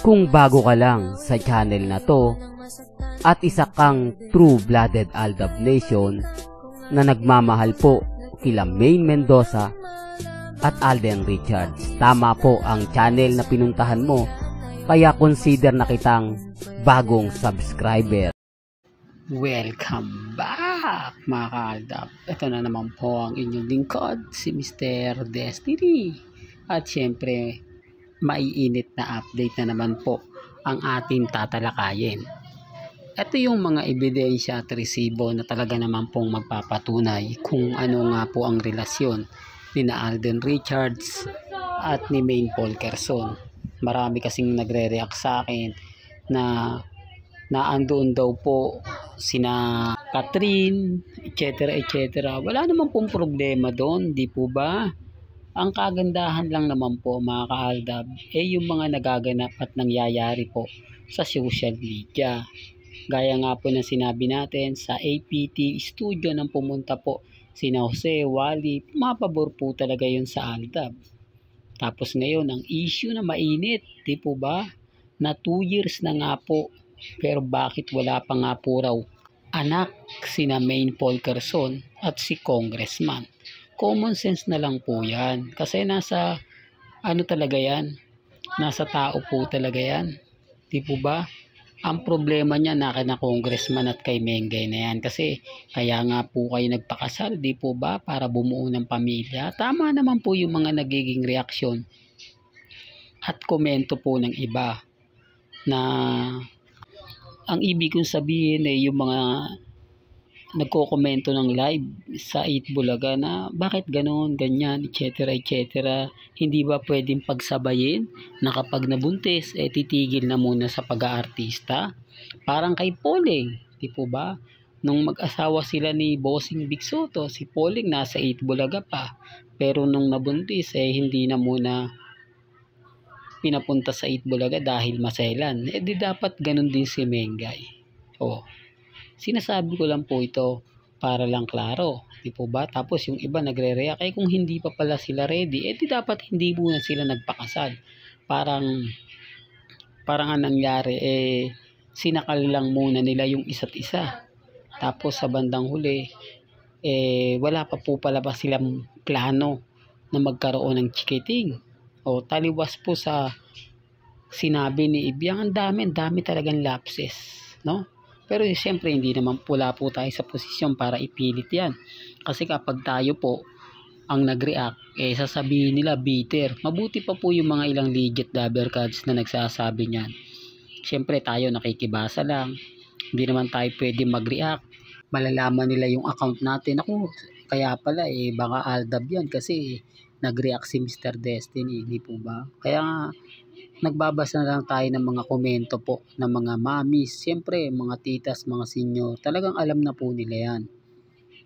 Kung bago ka lang sa channel na to at isa kang true-blooded Aldab Nation na nagmamahal po kila Maine Mendoza at Alden Richards, tama po ang channel na pinuntahan mo, kaya consider na kitang bagong subscriber. Welcome back mga ka-Aldab. Ito na naman po ang inyong lingkod, si Mr. Destiny. At syempre, maiinit na update na naman po ang ating tatalakayin. Ito yung mga ebidensya at resibo na talaga naman pong magpapatunay kung ano nga po ang relasyon ni na Alden Richards at ni Maine Polkerson. Marami kasing nagre-react sa akin na naandoon daw po sina Catherine, etc. etc. Wala naman pong problema doon, di po ba? Ang kagandahan lang naman po mga ka-Aldab yung mga nagaganap at nangyayari po sa social media. Gaya nga po na sinabi natin sa APT studio nang pumunta po sina Jose, Wally, pumapabor po talaga yun sa Aldab. Tapos ngayon ang issue na mainit, di po ba? Na 2 years na nga po, pero bakit wala pa nga po raw anak sina Maine Polkerson at si Congressman? Common sense na lang po yan. Kasi nasa, ano talaga yan? Nasa tao po talaga yan. Di po ba? Ang problema niya na kina Congressman at kay Mengay na yan. Kasi kaya nga po kayo nagpakasal, di po ba? Para bumuo ng pamilya. Tama naman po yung mga nagiging reaksyon at komento po ng iba. Na ang ibig kong sabihin yung mga nagko-komento ng live sa 8 Bulaga na bakit ganon, ganyan, etc. etc. Hindi ba pwedeng pagsabayin na kapag nabuntis, titigil na muna sa pag-aartista? Parang kay Poling, di po ba? Nung mag-asawa sila ni Bossing Big Soto, si Poling nasa 8 Bulaga pa. Pero nung nabuntis, hindi na muna pinapunta sa 8 Bulaga dahil maselan. Di dapat ganon din si Mengay. Sinasabi ko lang po ito para lang klaro, di po ba? Tapos yung iba nagre-react, kung hindi pa pala sila ready, di dapat hindi muna sila nagpakasal. Parang ang nangyari, sinakal lang muna nila yung isa't isa. Tapos sa bandang huli, wala pa po pala ba silang plano na magkaroon ng chikiting. Taliwas po sa sinabi ni Ibiang, ang dami talagang lapses, no? Pero siyempre hindi naman pula po tayo sa posisyon para ipilit yan. Kasi kapag tayo po ang nag-react, sasabihin nila bitter. Mabuti pa po yung mga ilang legit dabber cards na nagsasabi niyan. Siyempre tayo nakikibasa lang. Hindi naman tayo pwede mag-react. Malalaman nila yung account natin. Ako, kaya pala baka Aldab yan kasi nag-react si Mr. Destiny. Hindi po ba? Kaya nga, nagbabasa na lang tayo ng mga komento po ng mga mamis, siyempre mga titas, mga senior, talagang alam na po nila yan.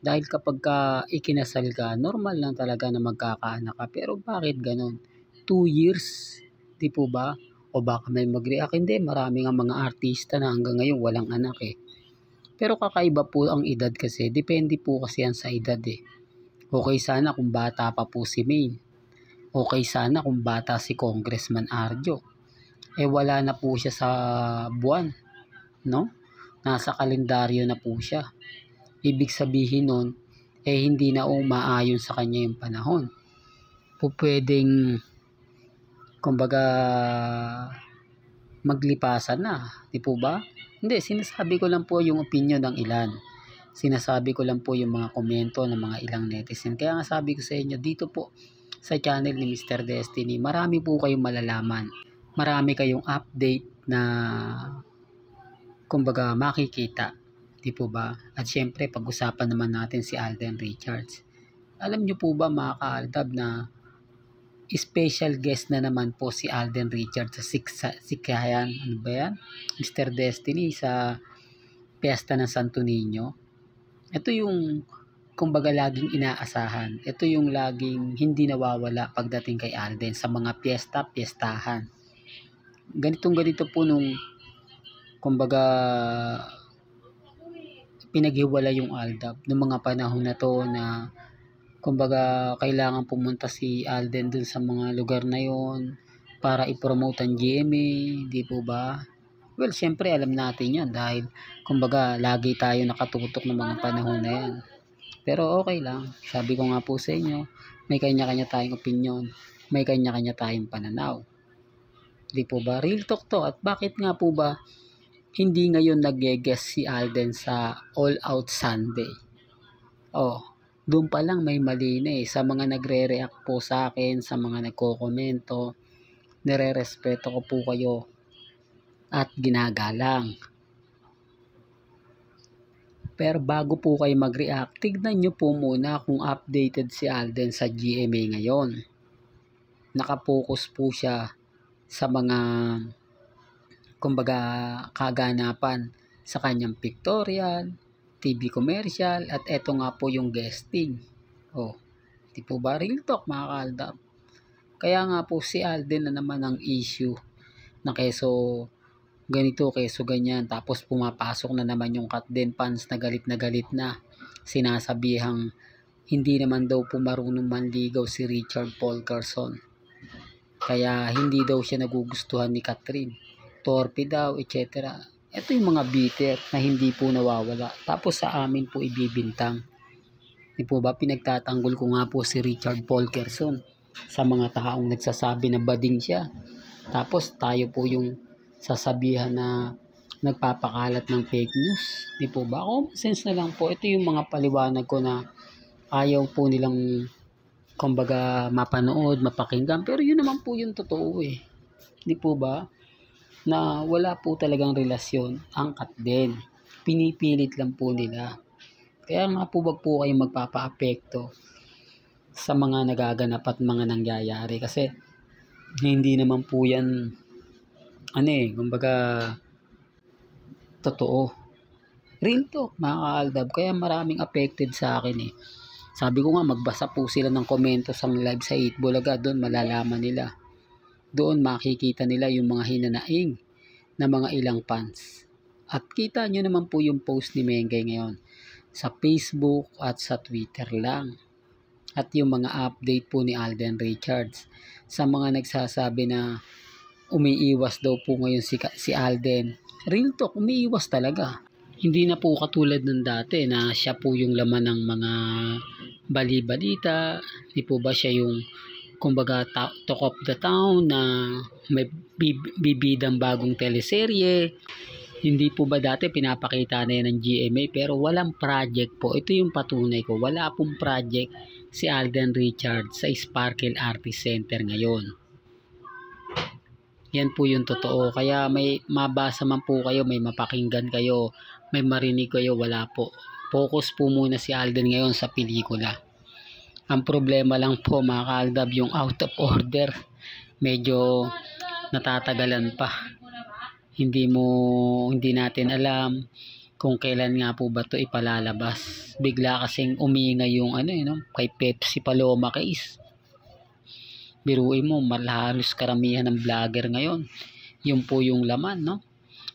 Dahil kapag ikinasal ka, normal lang talaga na magkakaanak ka. Pero bakit ganon? 2 years, di po ba? O baka may mag-react, hindi, marami nga mga artista na hanggang ngayon walang anak Pero kakaiba po ang edad kasi, depende po kasi yan sa edad Okay sana kung bata pa po si Maine. Okay sana kung bata si Congressman Arjo. Wala na po siya sa buwan, no? Nasa kalendaryo na po siya. Ibig sabihin nun, hindi na umaayon sa kanya yung panahon. Pwedeng, kumbaga, maglipasan na, di po ba? Hindi, sinasabi ko lang po yung opinion ng ilan. Sinasabi ko lang po yung mga komento ng mga ilang netizen. Kaya nga sabi ko sa inyo, dito po, sa channel ni Mr. Destiny, marami po kayong malalaman. Marami kayong update na kumbaga makikita. Di po ba? At syempre, pag-usapan naman natin si Alden Richards. Alam nyo po ba mga ka-Aldab na special guest na naman po si Alden Richards sa Sikayan, ano ba yan? Mr. Destiny sa Piyesta ng Santo Niño. Ito yung kumbaga laging inaasahan. Ito yung laging hindi nawawala pagdating kay Alden sa mga piyestahan. Ganito po nung kumbaga pinaghiwala yung Aldab noong mga panahon na to na kumbaga kailangan pumunta si Alden dun sa mga lugar na yon para i-promote ang GMA, di po ba? Well, syempre alam natin yan dahil kumbaga lagi tayo nakatutok ng mga panahon na yan. Pero okay lang, sabi ko nga po sa inyo, may kanya-kanya tayong opinion, may kanya-kanya tayong pananaw. Di po ba? Real talk to. At bakit nga po ba hindi ngayon nag-guest si Alden sa All Out Sunday? Oh, doon pa lang may mali na eh. Sa mga nagre-react po sa akin, sa mga nagko-komento, nire-respeto ko po kayo at ginagalang. Pero bago po kayo mag-react, tignan nyo po muna kung updated si Alden sa GMA ngayon. Nakapokus po siya sa mga kumbaga kaganapan sa kanyang pictorial, TV commercial, at eto nga po yung guesting. Oh, di po ba real talk mga kaaldab? Kaya nga po si Alden na naman ang issue na keso ganito, keso ganyan, tapos pumapasok na naman yung Katden fans na galit na sinasabihang hindi naman daw po marunong manligaw si Richard Polkerson. Kaya hindi daw siya nagugustuhan ni Catherine. Torpe daw, etc. Ito yung mga bitter na hindi po nawawala. Tapos sa amin po ibibintang. Di po ba pinagtatanggol ko nga po si Richard Polkerson sa mga taong nagsasabi na bading siya. Tapos tayo po yung sasabihan na nagpapakalat ng fake news. Di po ba? Common sense na lang po. Ito yung mga paliwanag ko na ayaw po nilang kumbaga mapanood, mapakinggan, pero yun naman po yung totoo eh. Di po ba? Na wala po talagang relasyon ang Katden. Pinipilit lang po nila. Kaya nga po wag po kayong magpapa-apekto sa mga nagaganap at mga nangyayari kasi hindi naman po yan kumbaga totoo. Real talk mga kaaldab. Kaya maraming affected sa akin eh. Sabi ko nga, magbasa po sila ng komento sa live sa 8 Bulaga. Doon malalaman nila. Doon makikita nila yung mga hinanaing na mga ilang fans. At kita nyo naman po yung post ni Mengay ngayon. Sa Facebook at sa Twitter lang. At yung mga update po ni Alden Richards. Sa mga nagsasabi na umiiwas daw po ngayon si Alden. Real talk, umiiwas talaga. Hindi na po katulad ng dati na siya po yung laman ng mga bali-balita. Di po ba siya yung kumbaga talk of the town na may bibidang bagong teleserye. Hindi po ba dati pinapakita na yan ng GMA pero walang project po. Ito yung patunay ko. Wala pong project si Alden Richards sa Sparkle Artist Center ngayon. Yan po yung totoo. Kaya may mabasa man po kayo, may mapakinggan kayo, may marinig kayo, wala po. Focus po muna si Alden ngayon sa pelikula. Ang problema lang po mga kaaldab, yung out of order. Medyo natatagalan pa. Hindi natin alam kung kailan nga po ba ito ipalalabas. Bigla kasing umingay yung kay Pepsi Paloma case. Biruin mo, halos karamihan ng vlogger ngayon. Yun po yung laman, no?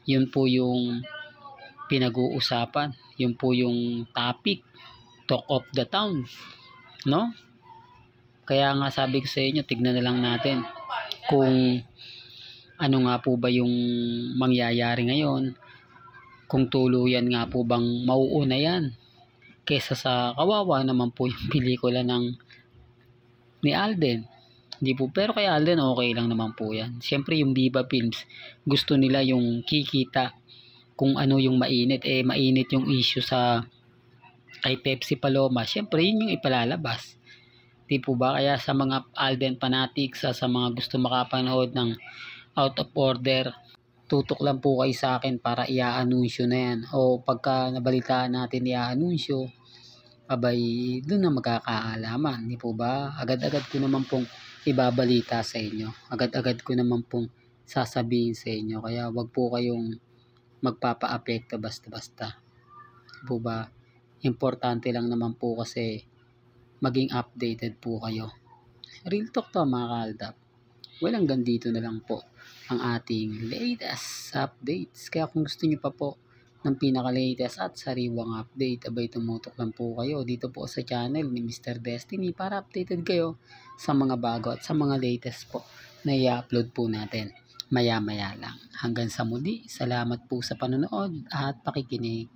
Yun po yung pinag-uusapan. Yun po yung topic. Talk of the town. No? Kaya nga sabi ko sa inyo, tignan na lang natin kung ano nga po ba yung mangyayari ngayon. Kung tuluyan nga po bang mauuna yan. Kesa sa kawawa naman po yung pelikula ni Alden. Hindi po, pero kay Alden okay lang naman po yan. Siyempre yung Viva Films, gusto nila yung kikita kung ano yung mainit. Mainit yung issue sa kay Pepsi Paloma. Siyempre yun yung ipalalabas. Di po ba? Kaya sa mga Alden fanatics, sa mga gusto makapanood ng out of order, tutok lang po kayo sa akin para i-anunsyo na yan. O pagka nabalitaan natin i-anunsyo, abay, doon na magkakaalaman. Di po ba? Agad-agad ko naman pong ibabalita sa inyo. Agad-agad ko naman pong sasabihin sa inyo. Kaya wag po kayong magpapa-apekto basta-basta. Di po ba? Importante lang naman po kasi maging updated po kayo. Real talk to mga kaaldab. Well, hanggang dito na lang po ang ating latest updates. Kaya kung gusto niyo pa po ng pinaka-latest at sariwang update, abay tumutok lang po kayo dito po sa channel ni Mr. Destiny para updated kayo sa mga bago at sa mga latest po na i-upload po natin maya-maya lang. Hanggang sa muli, salamat po sa panonood at pakikinig.